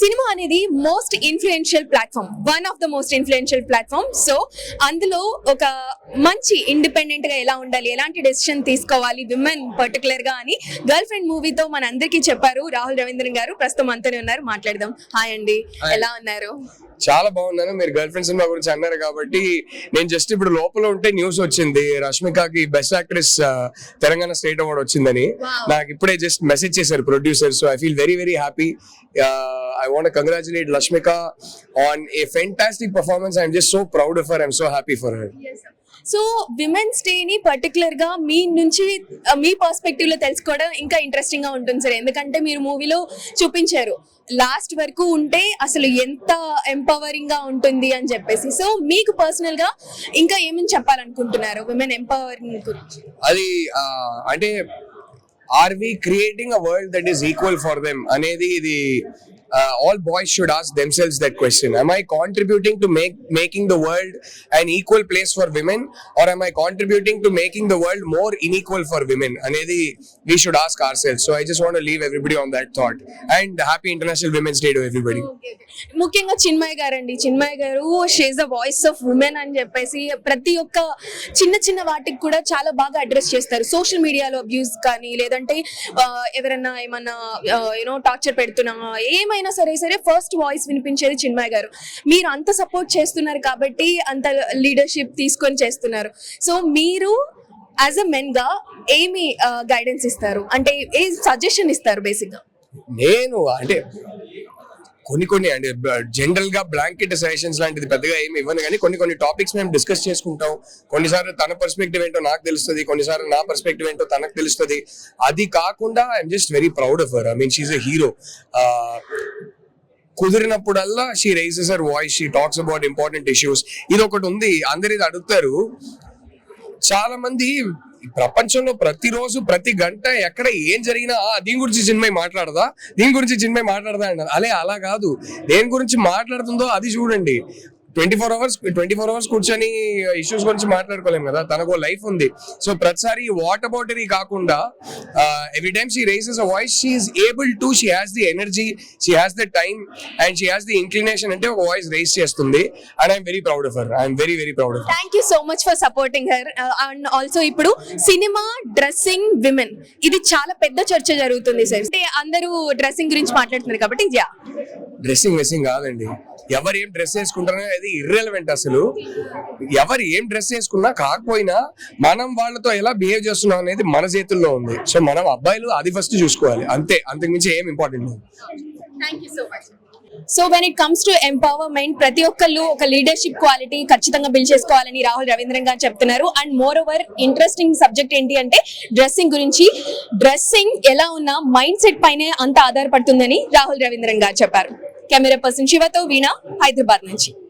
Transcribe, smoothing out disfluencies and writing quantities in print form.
Cinema అనేది most influential platform, one of the most influential platform. So అందులో ఒక మంచి ఇండిపెండెంట్ గా ఎలా ఉండాలి, ఎలాంటి డెసిషన్ తీసుకోవాలి విమెన్ పర్టికులర్ గా అని గర్ల్ ఫ్రెండ్ మూవీతో మన అందరికీ చెప్పారు రాహుల్ రవీంద్రన్ గారు. ప్రస్తుతం అంతనే ఉన్నారు, మాట్లాడదాం. హాయ్ అండి, ఎలా ఉన్నారు? చాలా బాగున్నాను. మీరు గర్ల్ ఫ్రెండ్ సినిమా గురించి అన్నారు కాబట్టి నేను జస్ట్ ఇప్పుడు లోపల ఉంటే న్యూస్ వచ్చింది రష్మికకి best actress Telangana state award వచ్చిందని. నాకు ఇప్పుడే జస్ట్ మెసేజ్ చేశారు producer. So I feel very very happy. I want to congratulate Rashmika on a fantastic performance. I'm just so proud of her. I'm so happy for her. So women's day ని particular గా మీ నుంచి మీ perspective లో తెలుసుకోవడం ఇంకా interesting గా ఉంటుంది sir. ఎందుకంటే మీరు మూవీలో చూపించారు లాస్ట్ వరకు ఉంటే అసలు ఎంత ఎంపవరింగ్ గా ఉంటుంది అని చెప్పేసి. సో మీకు పర్సనల్ గా ఇంకా ఏమని చెప్పాలనుకుంటున్నారు విమెన్ ఎంపవరింగ్ గురించి? అది అంటే are we creating a world that is equal for them anedi idi all boys should ask themselves that question. Am I contributing to making the world an equal place for women, or am I contributing to making the world more unequal for women anedi we should ask ourselves. So I just want to leave everybody on that thought, and happy International Women's Day to everybody. ముఖ్యంగా చిన్మయ్ గారు అండి, చిన్మయ్ గారు she is the voice of women అని చెప్పేసి ప్రతి ఒక్క చిన్న చిన్న వాటికి కూడా చాలా బాగా అడ్రస్ చేస్తారు. సోషల్ మీడియాలో అబ్యూస్ కానీ, లేదంటే ఎవరైనా ఏమన్నా యూనో టార్చర్ పెడుతున్నా, ఏమైనా సరే ఫస్ట్ వాయిస్ వినిపించేది చిన్మయ్ గారు. మీరు అంత సపోర్ట్ చేస్తున్నారు కాబట్టి అంత లీడర్షిప్ తీసుకొని చేస్తున్నారు. సో మీరు యాజ్ అ మెన్ గా ఏమి గైడెన్స్ ఇస్తారు, అంటే ఏ సజెషన్ ఇస్తారు బేసిక్ గా? నేను అంటే కొన్ని అంటే జనరల్ గా బ్లాంకెట్ సజెషన్స్ లాంటిది పెద్దగా ఏమి ఇవ్వను, కానీ కొన్ని టాపిక్స్ మేము డిస్కస్ చేసుకుంటాం. కొన్నిసార్లు తన పర్స్పెక్టివ్ ఏంటో నాకు తెలుస్తుంది, కొన్నిసార్లు నా పర్స్పెక్టివ్ ఏంటో తనకు తెలుస్తుంది. అది కాకుండా I'm just very proud of her. I mean she is a hero. కుదిరినప్పుడల్లా she raises her voice, she talks about important issues. ఇది ఒకటి ఉంది, అందరు ఇది అడుగుతారు. చాలా మంది ప్రపంచంలో ప్రతిరోజు ప్రతి గంట ఎక్కడ ఏం జరిగినా దీని గురించి చిన్మయ్ మాట్లాడదా, దీని గురించి చిన్మయ్ మాట్లాడదా అంటారు. అలా కాదు, దేని గురించి మాట్లాడుతుందో అది చూడండి. 24 hours కూర్చొని ఇష్యూస్ గురించి మాట్లాడుకోలేము కదా, తనకు లైఫ్ ఉంది. సో ప్రతిసారి వాట్ అబౌట్ ఇది కాకుండా every time she raises a voice, she is able to, she has the energy, she has the time and she has the inclination అంటే ఒక వాయిస్ రైజ్ చేస్తుంది. And I'm very proud of her. I'm very very proud of her. Thank you so much for supporting her. And also ఇప్పుడు cinema, dressing, women, ఇది చాలా పెద్ద చర్చ జరుగుతుంది sir. అంటే అందరూ డ్రెస్సింగ్ గురించి మాట్లాడుతున్నారు కాబట్టి డ్రెస్సింగ్ కాదండి, ఎవరు ఏం డ్రెస్ వేసుకుంటారో అది ఇర్రెలవెంట్. అసలు ఎవరు ఏం డ్రెస్ వేసుకున్నా కాకపోయినా మనం వాళ్ళతో ఎలా బిహేవ్ చేస్తున్నాం అనేది మన చేతుల్లో ఉంది. సో మనం అబ్బాయిలు అది ఫస్ట్ చూసుకోవాలి, అంతే, అంతకుమించి ఏం ఇంపార్టెంట్ లేదు. So when it comes to empowerment, ప్రతి ఒక్కళ్ళు ఒక లీడర్షిప్ క్వాలిటీ ఖచ్చితంగా బిల్డ్ చేసుకోవాలని రాహుల్ రవీంద్రన్ గారు చెప్తున్నారు. And more over interesting subject ఏంటి అంటే డ్రెస్సింగ్ గురించి. డ్రెస్సింగ్ ఎలా ఉన్నా మైండ్ సెట్ పైనే అంత ఆధారపడుతుందని రాహుల్ రవీంద్రన్ గారు చెప్పారు. కెమెరా పర్సన్ శివతో వీణా, హైదరాబాద్ నుంచి.